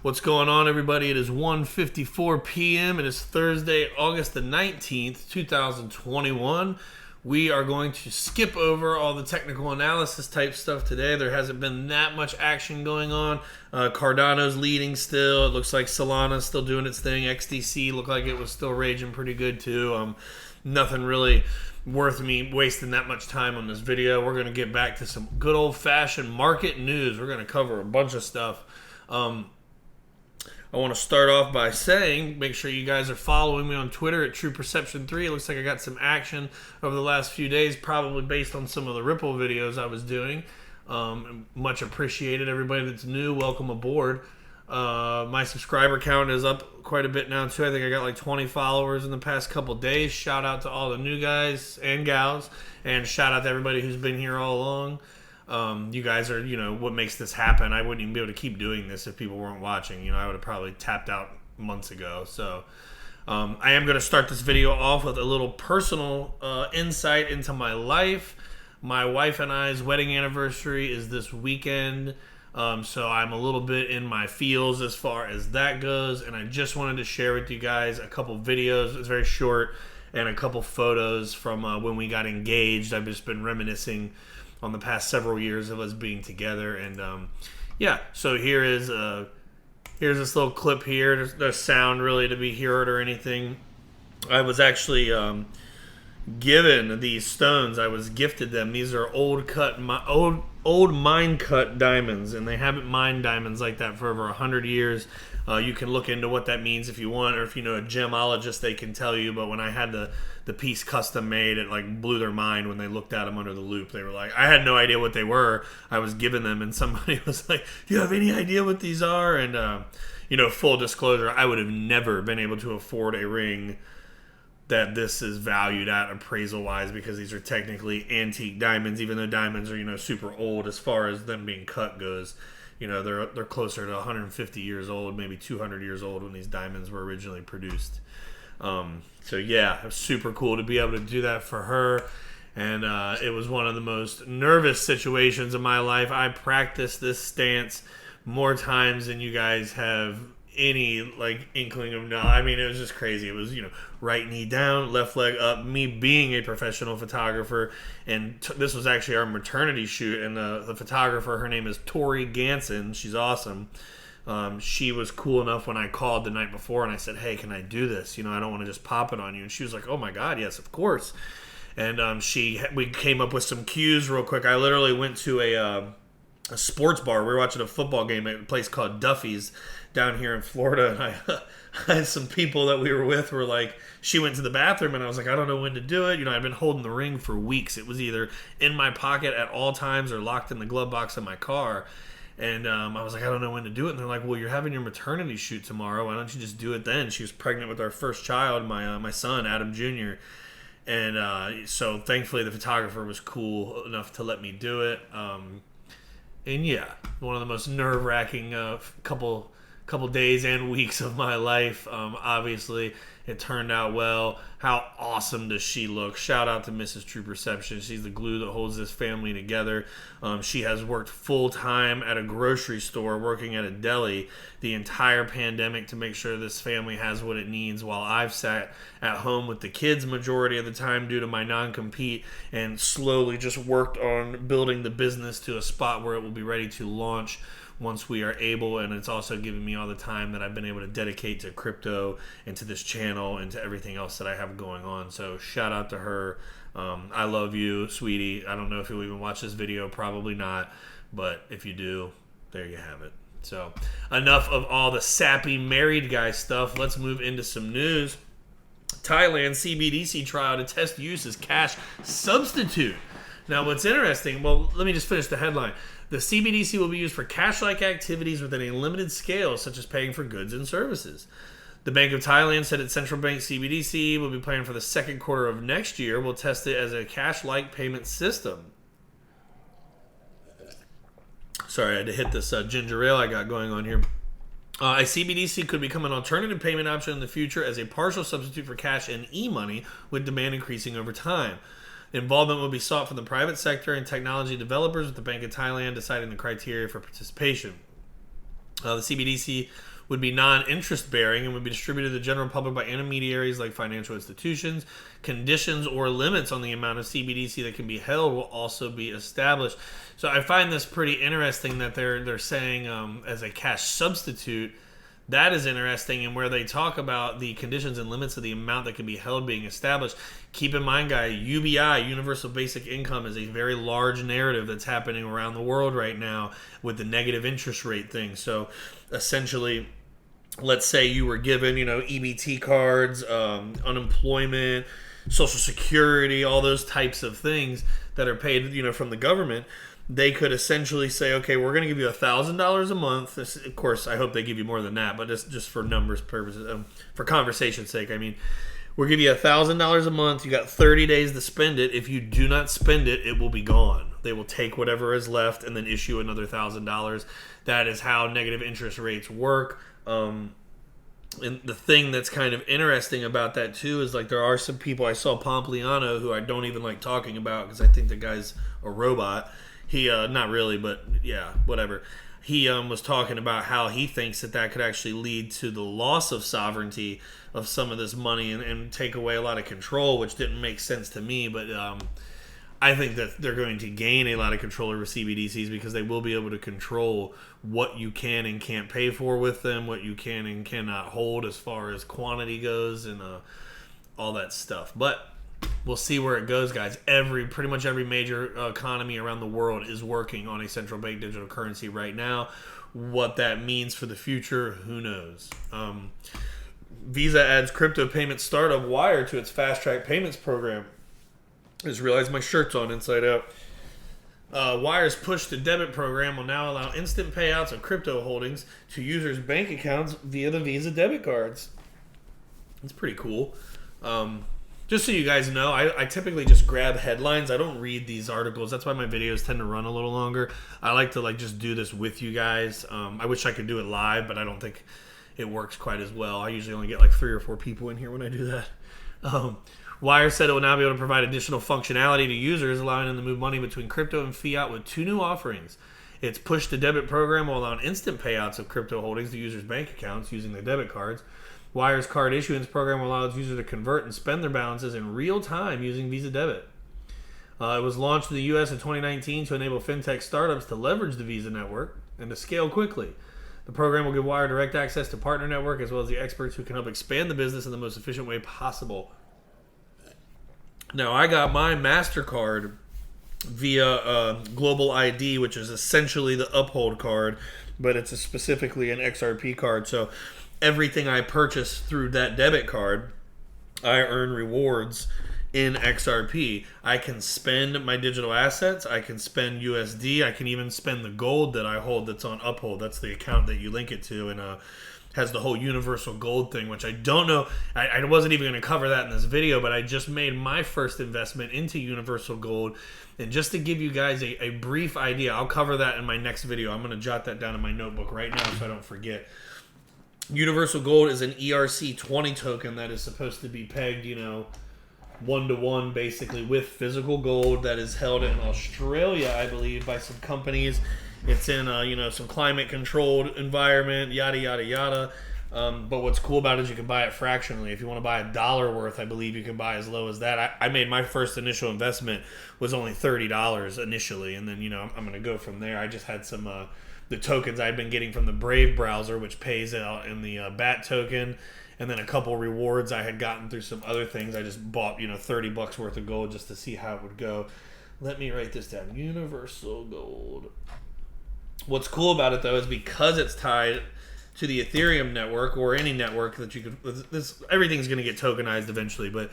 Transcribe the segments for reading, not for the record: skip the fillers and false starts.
What's going on, everybody? It is 1:54 p.m. It is Thursday, August the 19th, 2021. We are going to skip over all the technical analysis type stuff today. There hasn't been that much action going on. Cardano's leading still. It looks like Solana's still doing its thing. XDC looked like it was still raging pretty good too. Nothing really worth me wasting that much time on this video. We're going to get back to some good old-fashioned market news. We're going to cover a bunch of stuff. I want to start off by saying, make sure you guys are following me on Twitter at TruePerception3. It looks like I got some action over the last few days, probably based on some of the Ripple videos I was doing. Much appreciated. Everybody that's new, welcome aboard. My subscriber count is up quite a bit now, too. I think I got like 20 followers in the past couple days. Shout out to all the new guys and gals, and shout out to everybody who's been here all along. You guys are, what makes this happen. I wouldn't even be able to keep doing this if people weren't watching. I would have probably tapped out months ago. So I am going to start this video off with a little personal insight into my life. My wife and I's wedding anniversary is this weekend. So I'm a little bit in my feels as far as that goes. And I just wanted to share with you guys a couple videos. It's very short. And a couple photos from when we got engaged. I've just been reminiscing on the past several years of us being together, and so here's this little clip here. There's no sound really to be heard or anything. I was actually given these stones. I was gifted them. These are old mine cut diamonds, and they haven't mined diamonds like that for over 100 years. You can look into what that means if you want, or if you know a gemologist, they can tell you. But when I had the piece custom made, it like blew their mind when they looked at them under the loop. They were like, I had no idea what they were. I was given them, and somebody was like, do you have any idea what these are? And full disclosure, I would have never been able to afford a ring that this is valued at appraisal wise, because these are technically antique diamonds, even though diamonds are super old as far as them being cut goes. They're closer to 150 years old, maybe 200 years old when these diamonds were originally produced. It was super cool to be able to do that for her. And it was one of the most nervous situations of my life. I practiced this stance more times than you guys have any inkling of now. I mean, it was just crazy. It was right knee down, left leg up. Me being a professional photographer, and this was actually our maternity shoot. And the photographer, her name is Tori Ganson. She's awesome. She was cool enough when I called the night before and I said, hey, can I do this? I don't want to just pop it on you. And she was like, oh my God, yes, of course. And we came up with some cues real quick. I literally went to a sports bar. We were watching a football game at a place called Duffy's down here in Florida, and I had some people that we were with were like, she went to the bathroom, and I was like, I don't know when to do it. I've been holding the ring for weeks. It was either in my pocket at all times or locked in the glove box of my car. And I was like, I don't know when to do it. And they're like, well, you're having your maternity shoot tomorrow. Why don't you just do it then? She was pregnant with our first child, my son, Adam Jr. And so thankfully the photographer was cool enough to let me do it. And yeah, one of the most nerve-wracking couple days and weeks of my life. Obviously, it turned out well. How awesome does she look? Shout out to Mrs. True Perception. She's the glue that holds this family together. She has worked full-time at a grocery store, working at a deli the entire pandemic to make sure this family has what it needs, while I've sat at home with the kids majority of the time due to my non-compete, and slowly just worked on building the business to a spot where it will be ready to launch once we are able. And it's also given me all the time that I've been able to dedicate to crypto and to this channel and to everything else that I have going on. So shout out to her. I love you, sweetie. I don't know if you'll even watch this video, probably not, but if you do, there you have it. So enough of all the sappy married guy stuff. Let's move into some news. Thailand CBDC trial to test use as cash substitute. Now, what's interesting, well, let me just finish the headline. The CBDC will be used for cash-like activities within a limited scale, such as paying for goods and services. The Bank of Thailand said its central bank CBDC will be planned for the second quarter of next year. Will test it as a cash-like payment system. Sorry, I had to hit this ginger ale I got going on here. A CBDC could become an alternative payment option in the future as a partial substitute for cash and e-money, with demand increasing over time. Involvement will be sought from the private sector and technology developers, with the Bank of Thailand deciding the criteria for participation. The CBDC would be non-interest bearing and would be distributed to the general public by intermediaries like financial institutions. Conditions or limits on the amount of CBDC that can be held will also be established. So I find this pretty interesting that they're saying as a cash substitute. That is interesting, and where they talk about the conditions and limits of the amount that can be held being established. Keep in mind, guys, UBI, Universal Basic Income, is a very large narrative that's happening around the world right now with the negative interest rate thing. So essentially, let's say you were given, EBT cards, unemployment, Social Security, all those types of things that are paid, from the government. They could essentially say, okay, we're going to give you $1,000 a month. This, of course, I hope they give you more than that, but just for numbers purposes, for conversation's sake, we'll give you $1,000 a month. You got 30 days to spend it. If you do not spend it, it will be gone. They will take whatever is left and then issue another $1,000. That is how negative interest rates work. And the thing that's kind of interesting about that too is, like, there are some people, I saw Pompliano, who I don't even like talking about because I think the guy's a robot. He, not really, but yeah, whatever. He was talking about how he thinks that could actually lead to the loss of sovereignty of some of this money and take away a lot of control, which didn't make sense to me. But I think that they're going to gain a lot of control over CBDCs because they will be able to control what you can and can't pay for with them, what you can and cannot hold as far as quantity goes, and all that stuff. But we'll see where it goes, guys. Pretty much every major economy around the world is working on a central bank digital currency right now. What that means for the future, who knows? Visa adds crypto payment startup Wire to its fast track payments program. I just realized my shirt's on inside out. Wire's push to debit program will now allow instant payouts of crypto holdings to users' bank accounts via the Visa debit cards. It's pretty cool. Just so you guys know, I typically just grab headlines. I don't read these articles. That's why my videos tend to run a little longer. I like to just do this with you guys. I wish I could do it live, but I don't think it works quite as well. I usually only get 3 or 4 people in here when I do that. Wire said it will now be able to provide additional functionality to users, allowing them to move money between crypto and fiat with 2 new offerings. Its push to debit program will allow instant payouts of crypto holdings to users' bank accounts using their debit cards. Wire's card issuance program will allow its users to convert and spend their balances in real time using Visa Debit. It was launched in the U.S. in 2019 to enable fintech startups to leverage the Visa network and to scale quickly. The program will give Wire direct access to partner network as well as the experts who can help expand the business in the most efficient way possible. Now, I got my MasterCard via Global ID, which is essentially the Uphold card, but it's specifically an XRP card. So everything I purchase through that debit card, I earn rewards in XRP. I can spend my digital assets. I can spend USD. I can even spend the gold that I hold that's on Uphold. That's the account that you link it to, and has the whole universal gold thing, which I don't know. I wasn't even going to cover that in this video, but I just made my first investment into universal gold. And just to give you guys a brief idea, I'll cover that in my next video. I'm going to jot that down in my notebook right now so I don't forget. Universal gold is an ERC20 token that is supposed to be pegged, 1-to-1 basically with physical gold that is held in Australia, I believe, by some companies. It's in some climate controlled environment, yada yada yada. But what's cool about it is you can buy it fractionally. If you want to buy $1 worth, I believe you can buy as low as that. I made my first initial investment was only $30 initially, and then I'm going to go from there. I just had some the tokens I'd been getting from the Brave browser, which pays out in the BAT token, and then a couple rewards I had gotten through some other things. I just bought $30 worth of gold just to see how it would go. Let me write this down. Universal gold. What's cool about it though is because it's tied to the Ethereum network or any network that you could, everything's going to get tokenized eventually, but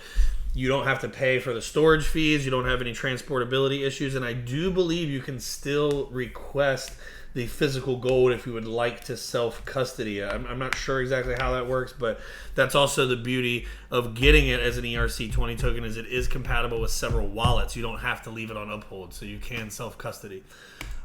you don't have to pay for the storage fees. You don't have any transportability issues, and I do believe you can still request the physical gold if you would like to self-custody. I'm not sure exactly how that works, but that's also the beauty of getting it as an ERC20 token, is it is compatible with several wallets. You don't have to leave it on Uphold, so you can self-custody.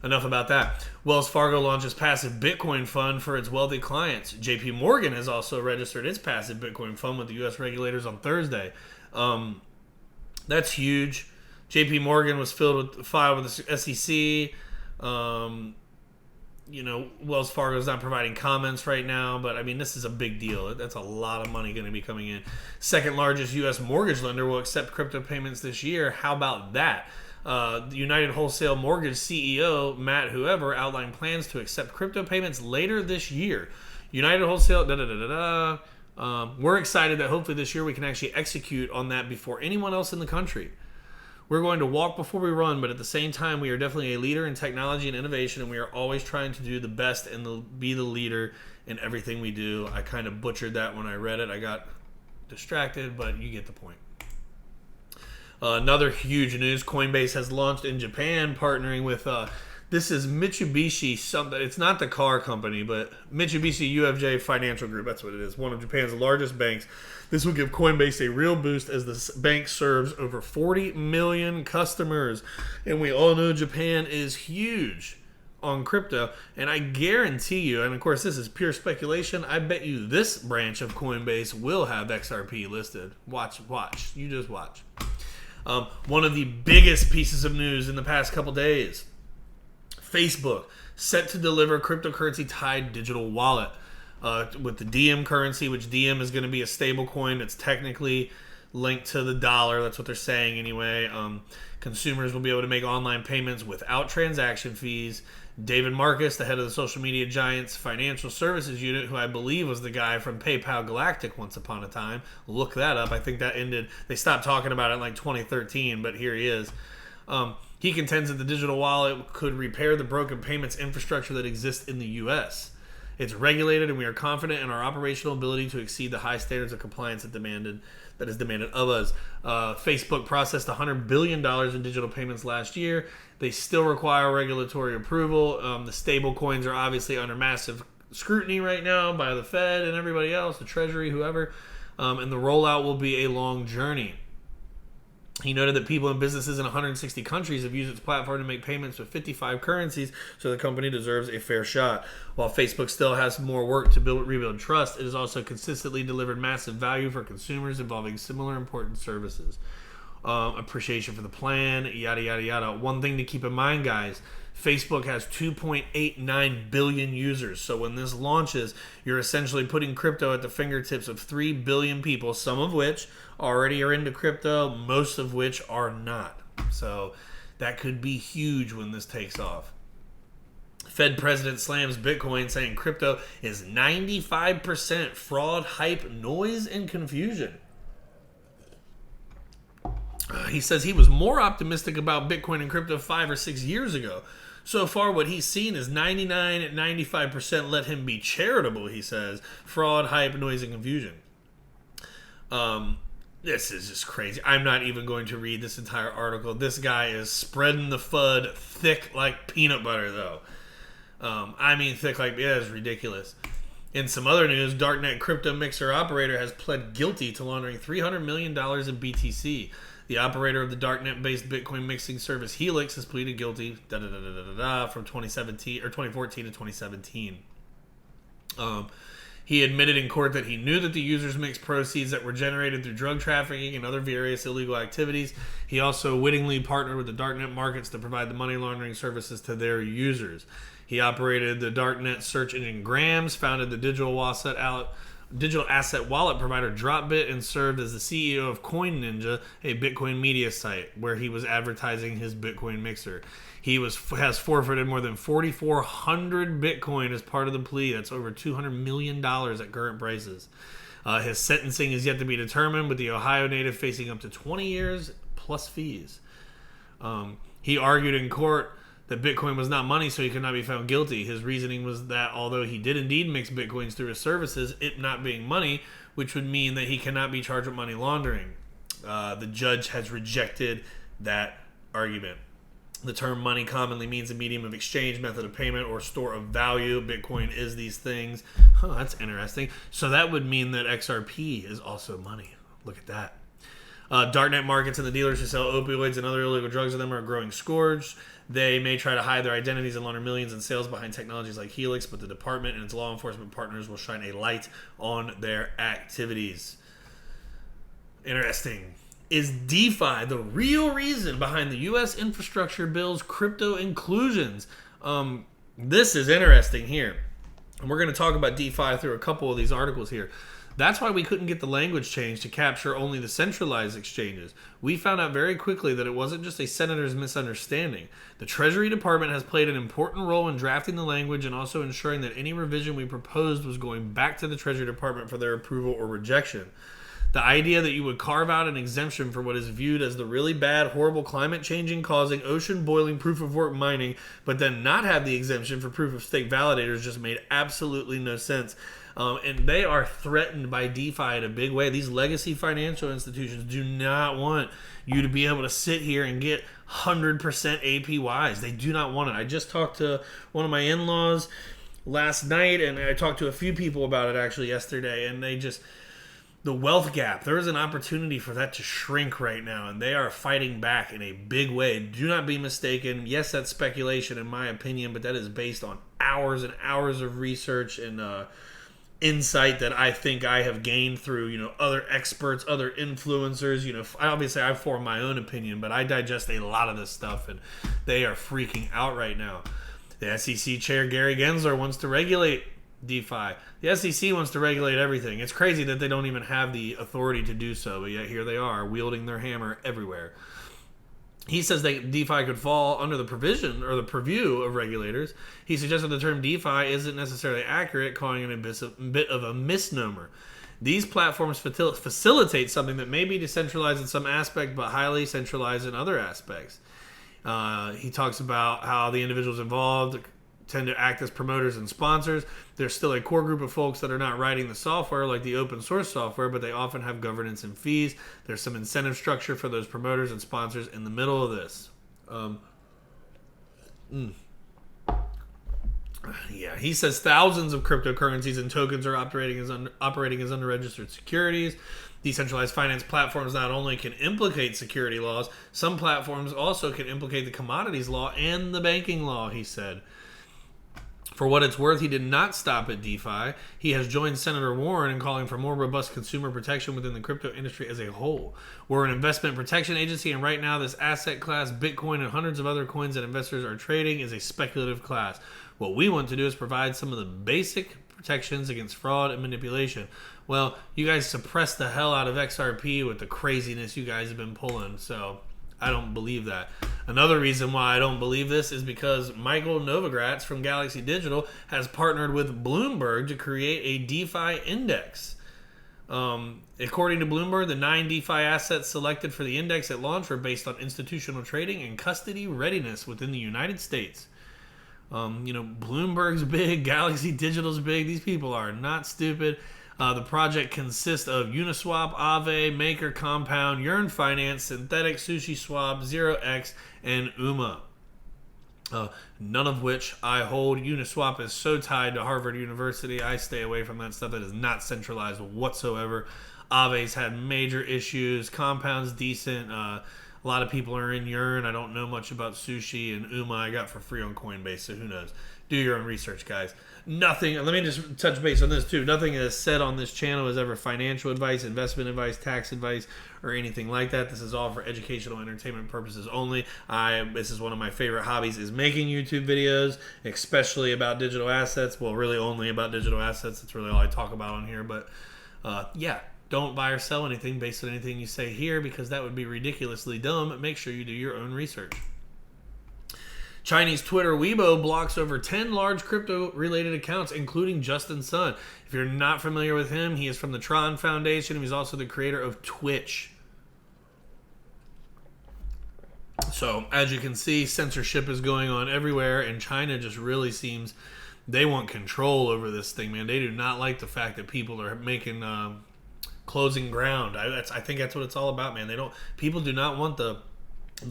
Enough about that. Wells Fargo launches passive Bitcoin fund for its wealthy clients. JP Morgan has also registered its passive Bitcoin fund with the U.S. regulators on Thursday. That's huge. JP Morgan was filed with the SEC. Wells Fargo is not providing comments right now, but I mean, this is a big deal. That's a lot of money going to be coming in. Second largest U.S. mortgage lender will accept crypto payments this year. How about that? The United Wholesale Mortgage CEO, Matt Whoever, outlined plans to accept crypto payments later this year. United Wholesale, we're excited that hopefully this year we can actually execute on that before anyone else in the country. We're going to walk before we run, but at the same time, we are definitely a leader in technology and innovation, and we are always trying to do the best and be the leader in everything we do. I kind of butchered that when I read it. I got distracted, but you get the point. Another huge news, Coinbase has launched in Japan, partnering with, this is Mitsubishi, something. It's not the car company, but Mitsubishi UFJ Financial Group, that's what it is, one of Japan's largest banks. This will give Coinbase a real boost as the bank serves over 40 million customers. And we all know Japan is huge on crypto. And I guarantee you, and of course this is pure speculation, I bet you this branch of Coinbase will have XRP listed. Watch. You just watch. One of the biggest pieces of news in the past couple days, Facebook set to deliver cryptocurrency-tied digital wallet. With the DIEM currency, which DIEM is going to be a stable coin that's technically linked to the dollar. That's what they're saying anyway. Consumers will be able to make online payments without transaction fees. David Marcus, the head of the social media giant's financial services unit, who I believe was the guy from PayPal Galactic once upon a time. Look that up. I think that ended. They stopped talking about it in like 2013, but here he is. He contends that the digital wallet could repair the broken payments infrastructure that exists in the U.S. It's regulated, and we are confident in our operational ability to exceed the high standards of compliance that is demanded of us. Facebook processed $100 billion in digital payments last year. They still require regulatory approval. The stable coins are obviously under massive scrutiny right now by the Fed and everybody else, the Treasury, whoever. And the rollout will be a long journey. He noted that people and businesses in 160 countries have used its platform to make payments with 55 currencies, so the company deserves a fair shot. While Facebook still has more work to rebuild trust, it has also consistently delivered massive value for consumers involving similar important services. Appreciation for the plan, yada, yada, yada. One thing to keep in mind, guys, Facebook has 2.89 billion users. So when this launches, you're essentially putting crypto at the fingertips of 3 billion people, some of which already are into crypto, most of which are not. So that could be huge when this takes off. Fed president slams Bitcoin, saying crypto is 95% fraud, hype, noise, and confusion. He says he was more optimistic about Bitcoin and crypto 5 or 6 years ago. So far, what he's seen is 99 and 95% let him be charitable, he says. Fraud, hype, noise, and confusion. This is just crazy. I'm not even going to read this entire article. This guy is spreading the FUD thick like peanut butter, though. I mean, thick like, yeah, it's ridiculous. In some other news, Darknet crypto mixer operator has pled guilty to laundering $300 million in BTC. The operator of the Darknet-based Bitcoin mixing service Helix has pleaded guilty from 2014 to 2017. He admitted in court that he knew that the users mixed proceeds that were generated through drug trafficking and other various illegal activities. He also wittingly partnered with the Darknet markets to provide the money laundering services to their users. He operated the Darknet search engine Grams, founded the digital asset wallet provider Dropbit, and served as the CEO of Coin Ninja, a Bitcoin media site where he was advertising his Bitcoin mixer. He has forfeited more than 4,400 Bitcoin as part of the plea. That's over $200 million at current prices. His sentencing is yet to be determined, with the Ohio native facing up to 20 years plus fees. He argued in court that Bitcoin was not money, so he could not be found guilty. His reasoning was that although he did indeed mix Bitcoins through his services, it not being money, which would mean that he cannot be charged with money laundering. The judge has rejected that argument. The term money commonly means a medium of exchange, method of payment, or store of value. Bitcoin is these things. Huh, that's interesting. So that would mean that XRP is also money. Look at that. Darknet markets and the dealers who sell opioids and other illegal drugs to them are a growing scourge. They may try to hide their identities and launder millions in sales behind technologies like Helix, but the department and its law enforcement partners will shine a light on their activities. Interesting. Is DeFi the real reason behind the U.S. infrastructure bill's crypto inclusions? This is interesting here. And we're going to talk about DeFi through a couple of these articles here. That's why we couldn't get the language changed to capture only the centralized exchanges. We found out very quickly that it wasn't just a senator's misunderstanding. The Treasury Department has played an important role in drafting the language and also ensuring that any revision we proposed was going back to the Treasury Department for their approval or rejection. The idea that you would carve out an exemption for what is viewed as the really bad, horrible climate changing, causing ocean boiling proof of work mining, but then not have the exemption for proof of stake validators just made absolutely no sense. And they are threatened by DeFi in a big way. These legacy financial institutions do not want you to be able to sit here and get 100% APYs. They do not want it. I just talked to one of my in-laws last night, and I talked to a few people about it actually yesterday, and they just... The wealth gap, there is an opportunity for that to shrink right now, and they are fighting back in a big way. Do not be mistaken. Yes, that's speculation in my opinion, but that is based on hours and hours of research and insight that I think I have gained through, other experts, other influencers. Obviously I form my own opinion, but I digest a lot of this stuff, and they are freaking out right now. The SEC chair, Gary Gensler, wants to regulate DeFi. The SEC wants to regulate everything. It's crazy that they don't even have the authority to do so, but yet here they are, wielding their hammer everywhere. He says that DeFi could fall under the provision or the purview of regulators. He suggested the term DeFi isn't necessarily accurate, calling it a bit of a misnomer. These platforms facilitate something that may be decentralized in some aspect, but highly centralized in other aspects. He talks about how the individuals involved tend to act as promoters and sponsors. There's still a core group of folks that are not writing the software like the open source software, but they often have governance and fees. There's some incentive structure for those promoters and sponsors in the middle of this. Yeah, he says thousands of cryptocurrencies and tokens are operating as unregistered securities. Decentralized finance platforms not only can implicate security laws, some platforms also can implicate the commodities law and the banking law, he said. For what it's worth, he did not stop at DeFi. He has joined Senator Warren in calling for more robust consumer protection within the crypto industry as a whole. We're an investment protection agency, and right now this asset class, Bitcoin and hundreds of other coins that investors are trading, is a speculative class. What we want to do is provide some of the basic protections against fraud and manipulation. Well, you guys suppressed the hell out of XRP with the craziness you guys have been pulling, so I don't believe that. Another reason why I don't believe this is because Michael Novogratz from Galaxy Digital has partnered with Bloomberg to create a DeFi index. According to Bloomberg, the 9 DeFi assets selected for the index at launch were based on institutional trading and custody readiness within the United States. Bloomberg's big, Galaxy Digital's big. These people are not stupid. The project consists of Uniswap, Aave, Maker, Compound, Yearn Finance, Synthetic, Sushi Swap, 0x, and UMA. None of which I hold. Uniswap is so tied to Harvard University. I stay away from that stuff. That is not centralized whatsoever. Aave's had major issues. Compound's decent. A lot of people are in Yearn. I don't know much about Sushi, and UMA I got for free on Coinbase, so who knows. Do your own research, guys. Nothing, let me just touch base on this too. Nothing is said on this channel is ever financial advice, investment advice, tax advice, or anything like that. This is all for educational entertainment purposes only. This is one of my favorite hobbies, is making YouTube videos, especially about digital assets. Well, really only about digital assets. That's really all I talk about on here. But yeah, don't buy or sell anything based on anything you say here, because that would be ridiculously dumb. Make sure you do your own research. Chinese Twitter Weibo blocks over 10 large crypto-related accounts, including Justin Sun. If you're not familiar with him, he is from the Tron Foundation. He's also the creator of Twitch. So, as you can see, censorship is going on everywhere, and China just really seems they want control over this thing, man. They do not like the fact that people are making closing ground. I think that's what it's all about, man. People do not want the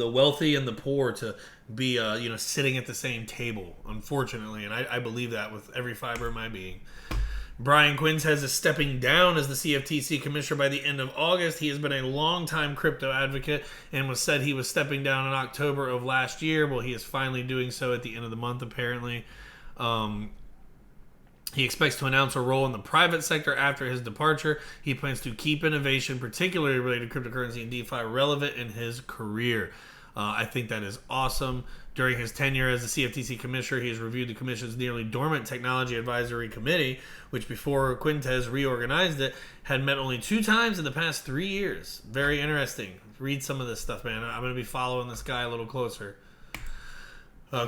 wealthy and the poor to be sitting at the same table, unfortunately, and I believe that with every fiber of my being. Brian Quintes is stepping down as the CFTC commissioner by the end of August. He has been a longtime crypto advocate and said he was stepping down in October of last year. Well, he is finally doing so at the end of the month, apparently. He expects to announce a role in the private sector after his departure. He plans to keep innovation, particularly related to cryptocurrency and DeFi, relevant in his career. I think that is awesome. During his tenure as the CFTC commissioner, he has reviewed the commission's nearly dormant technology advisory committee, which before Quintez reorganized it, had met only 2 times in the past 3 years. Very interesting. Read some of this stuff, man. I'm going to be following this guy a little closer.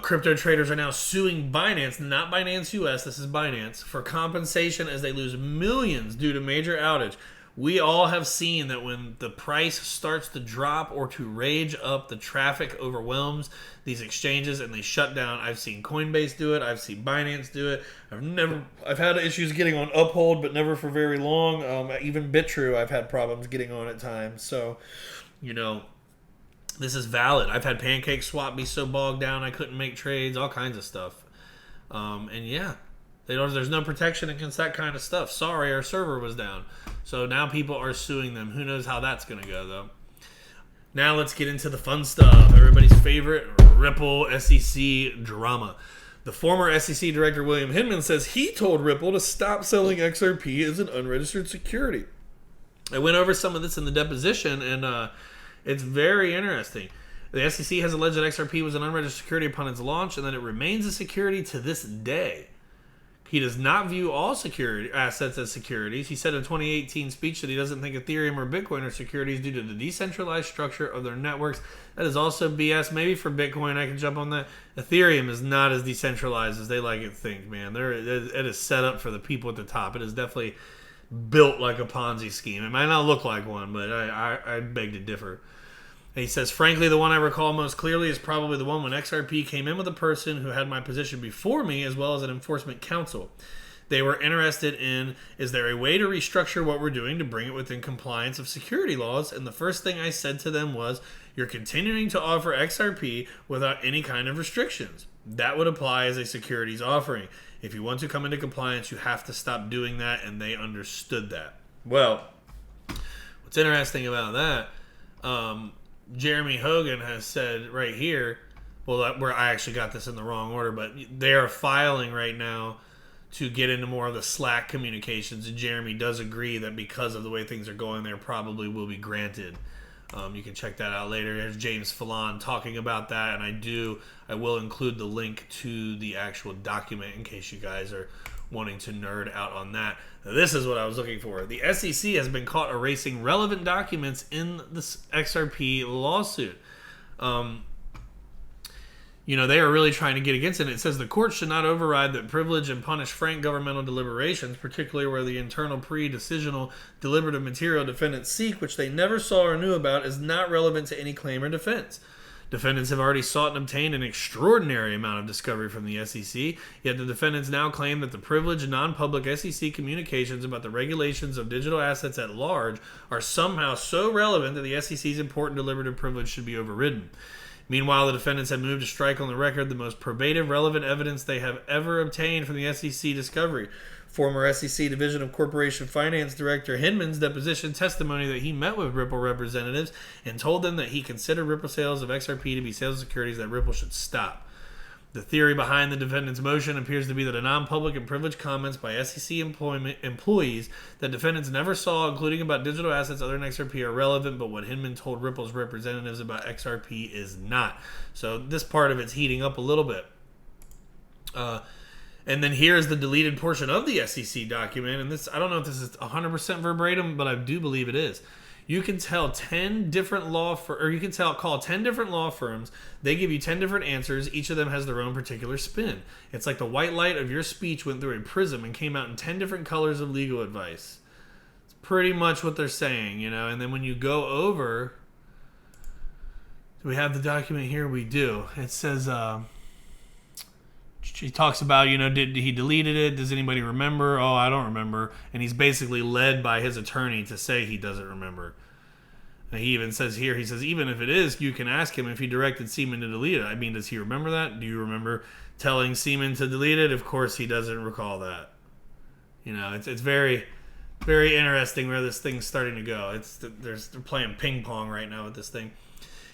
Crypto traders are now suing Binance, not Binance US, this is Binance, for compensation as they lose millions due to major outage. We all have seen that when the price starts to drop or to rage up, the traffic overwhelms these exchanges and they shut down. I've seen Coinbase do it. I've seen Binance do it. I've had issues getting on Uphold, but never for very long. Even BitTrue, I've had problems getting on at times. So, this is valid. I've had PancakeSwap be so bogged down I couldn't make trades, all kinds of stuff. And yeah, there's no protection against that kind of stuff. Sorry, our server was down. So now people are suing them. Who knows how that's going to go, though. Now let's get into the fun stuff. Everybody's favorite Ripple SEC drama. The former SEC director, William Hinman, says he told Ripple to stop selling XRP as an unregistered security. I went over some of this in the deposition, and it's very interesting. The SEC has alleged that XRP was an unregistered security upon its launch and that it remains a security to this day. He does not view all security assets as securities. He said in a 2018 speech that he doesn't think Ethereum or Bitcoin are securities due to the decentralized structure of their networks. That is also BS. Maybe for Bitcoin, I can jump on that. Ethereum is not as decentralized as they like it to think, man. It is set up for the people at the top. It is definitely built like a Ponzi scheme. It might not look like one, but I beg to differ. And he says, frankly, the one I recall most clearly is probably the one when XRP came in with a person who had my position before me as well as an enforcement counsel. They were interested in, is there a way to restructure what we're doing to bring it within compliance of security laws? And the first thing I said to them was, you're continuing to offer XRP without any kind of restrictions. That would apply as a securities offering. If you want to come into compliance, you have to stop doing that, and they understood that. Well, what's interesting about that, Jeremy Hogan has said right here, where I actually got this in the wrong order, but they are filing right now to get into more of the Slack communications, and Jeremy does agree that because of the way things are going, there probably will be granted. You can check that out later. There's James Fallon talking about that, and I will include the link to the actual document in case you guys are wanting to nerd out on that. This is what I was looking for. The SEC has been caught erasing relevant documents in this XRP lawsuit. They are really trying to get against it. It says the court should not override that privilege and punish frank governmental deliberations, particularly where the internal pre-decisional deliberative material defendants seek, which they never saw or knew about, is not relevant to any claim or defense. Defendants have already sought and obtained an extraordinary amount of discovery from the SEC, yet the defendants now claim that the privileged non-public SEC communications about the regulations of digital assets at large are somehow so relevant that the SEC's important deliberative privilege should be overridden. Meanwhile, the defendants have moved to strike on the record the most probative, relevant evidence they have ever obtained from the SEC discovery. Former SEC Division of Corporation Finance Director Hinman's deposition testimony that he met with Ripple representatives and told them that he considered Ripple sales of XRP to be sales of securities that Ripple should stop. The theory behind the defendant's motion appears to be that a non-public and privileged comments by SEC employees that defendants never saw, including about digital assets other than XRP, are relevant, but what Hinman told Ripple's representatives about XRP is not. So this part of it's heating up a little bit. And then here's the deleted portion of the SEC document, and this, I don't know if this is 100% verbatim, but I do believe it is. You can tell 10 different call 10 different law firms. They give you 10 different answers. Each of them has their own particular spin. It's like the white light of your speech went through a prism and came out in 10 different colors of legal advice. It's pretty much what they're saying, And then when you go over, do we have the document here? We do. It says, she talks about, did he deleted it? Does anybody remember? Oh, I don't remember. And he's basically led by his attorney to say he doesn't remember. And he even says here, he says, even if it is, you can ask him if he directed Seaman to delete it. I mean, does he remember that? Do you remember telling Seaman to delete it? Of course he doesn't recall that. It's very, very interesting where this thing's starting to go. They're playing ping pong right now with this thing.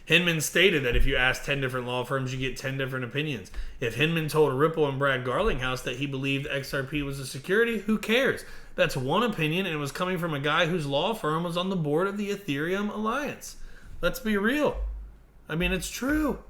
Hinman stated that if you ask 10 different law firms, you get 10 different opinions. If Hinman told Ripple and Brad Garlinghouse that he believed XRP was a security, who cares? That's one opinion, and it was coming from a guy whose law firm was on the board of the Ethereum Alliance. Let's be real. I mean, it's true.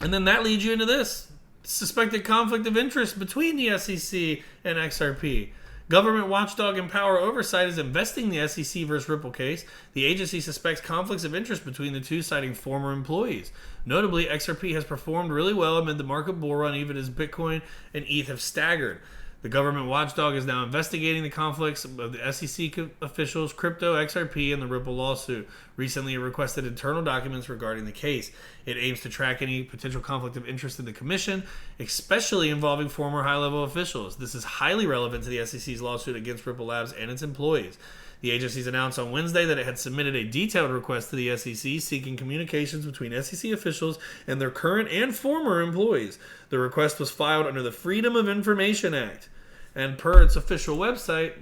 And then that leads you into this. Suspected conflict of interest between the SEC and XRP. Government watchdog Empower Oversight is investing the SEC versus Ripple case. The agency suspects conflicts of interest between the two, citing former employees. Notably, XRP has performed really well amid the market bull run, even as Bitcoin and ETH have staggered. The government watchdog is now investigating the conflicts of the SEC officials, crypto, XRP, and the Ripple lawsuit. Recently, it requested internal documents regarding the case. It aims to track any potential conflict of interest in the commission, especially involving former high-level officials. This is highly relevant to the SEC's lawsuit against Ripple Labs and its employees. The agencies announced on Wednesday that it had submitted a detailed request to the SEC seeking communications between SEC officials and their current and former employees. The request was filed under the Freedom of Information Act. And per its official website,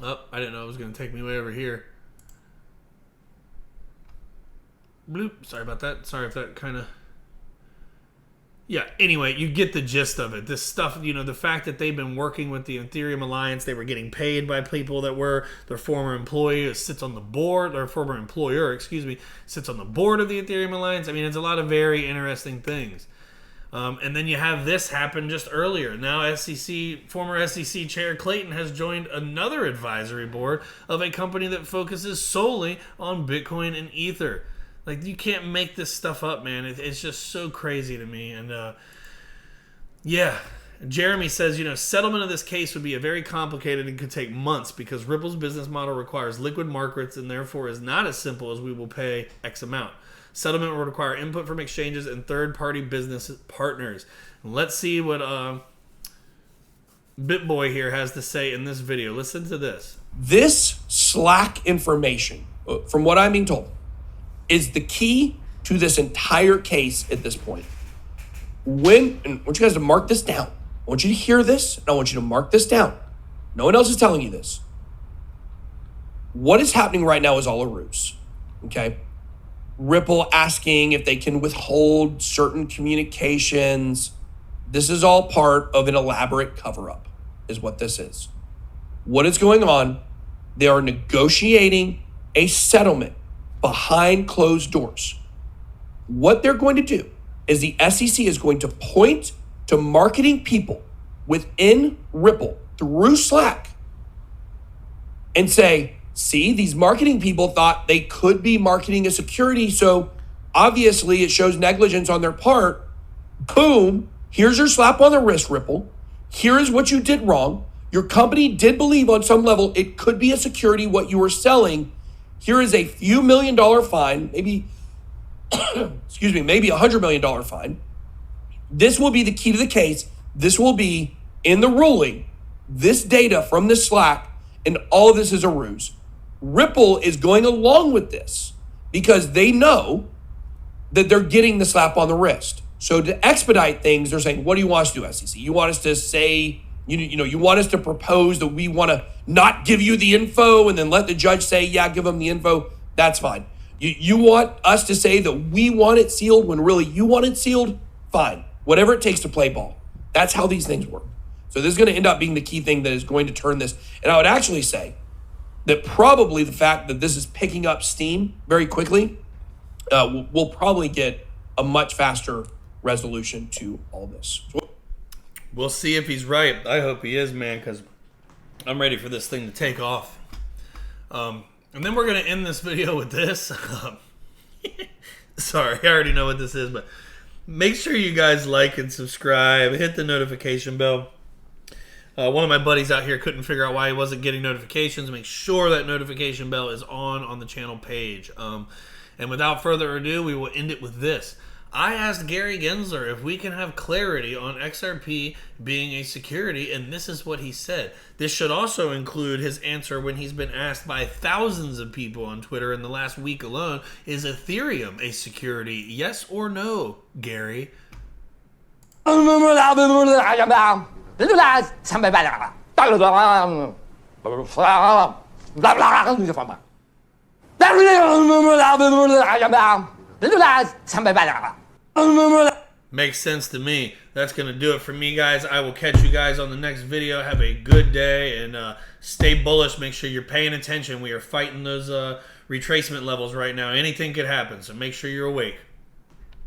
I didn't know it was going to take me way over here. Bloop. Sorry about that. Sorry if that kind of... Yeah, anyway, you get the gist of it. This stuff, the fact that they've been working with the Ethereum Alliance, they were getting paid by people that were their former employee, sits on the board, their former employer, sits on the board of the Ethereum Alliance. I mean, it's a lot of very interesting things. And then you have this happen just earlier. Now former SEC Chair Clayton has joined another advisory board of a company that focuses solely on Bitcoin and Ether. Like, you can't make this stuff up, man. It's just so crazy to me. And, yeah. Jeremy says, settlement of this case would be a very complicated and could take months because Ripple's business model requires liquid markets and therefore is not as simple as we will pay X amount. Settlement will require input from exchanges and third-party business partners. Let's see what BitBoy here has to say in this video. Listen to this. This Slack information, from what I'm being told, is the key to this entire case at this point. And I want you guys to mark this down. I want you to hear this, and I want you to mark this down. No one else is telling you this. What is happening right now is all a ruse, okay? Ripple asking if they can withhold certain communications. This is all part of an elaborate cover-up, is what this is. What is going on? They are negotiating a settlement behind closed doors. What they're going to do is the SEC is going to point to marketing people within Ripple through Slack and say, see, these marketing people thought they could be marketing a security, so obviously it shows negligence on their part. Boom, here's your slap on the wrist, Ripple. Here is what you did wrong. Your company did believe on some level it could be a security what you were selling. Here is a few $1 million fine, maybe, maybe $100 million fine. This will be the key to the case. This will be in the ruling. This data from this Slack, and all of this is a ruse. Ripple is going along with this because they know that they're getting the slap on the wrist. So to expedite things, they're saying, what do you want us to do, SEC? You want us to say, you want us to propose that we want to not give you the info and then let the judge say, yeah, give them the info. That's fine. You want us to say that we want it sealed when really you want it sealed? Fine. Whatever it takes to play ball. That's how these things work. So this is going to end up being the key thing that is going to turn this. And I would actually say that probably the fact that this is picking up steam very quickly will probably get a much faster resolution to all this. We'll see if he's right. I hope he is, man, because I'm ready for this thing to take off. And then we're going to end this video with this. Sorry, I already know what this is, but make sure you guys like and subscribe. Hit the notification bell. One of my buddies out here couldn't figure out why he wasn't getting notifications. Make sure that notification bell is on the channel page. And without further ado, we will end it with this. I asked Gary Gensler if we can have clarity on XRP being a security, and this is what he said. This should also include his answer when he's been asked by thousands of people on Twitter in the last week alone, is Ethereum a security? Yes or no, Gary? Makes sense to me. That's going to do it for me, guys. I will catch you guys on the next video. Have a good day and stay bullish. Make sure you're paying attention. We are fighting those retracement levels right now. Anything could happen, so make sure you're awake.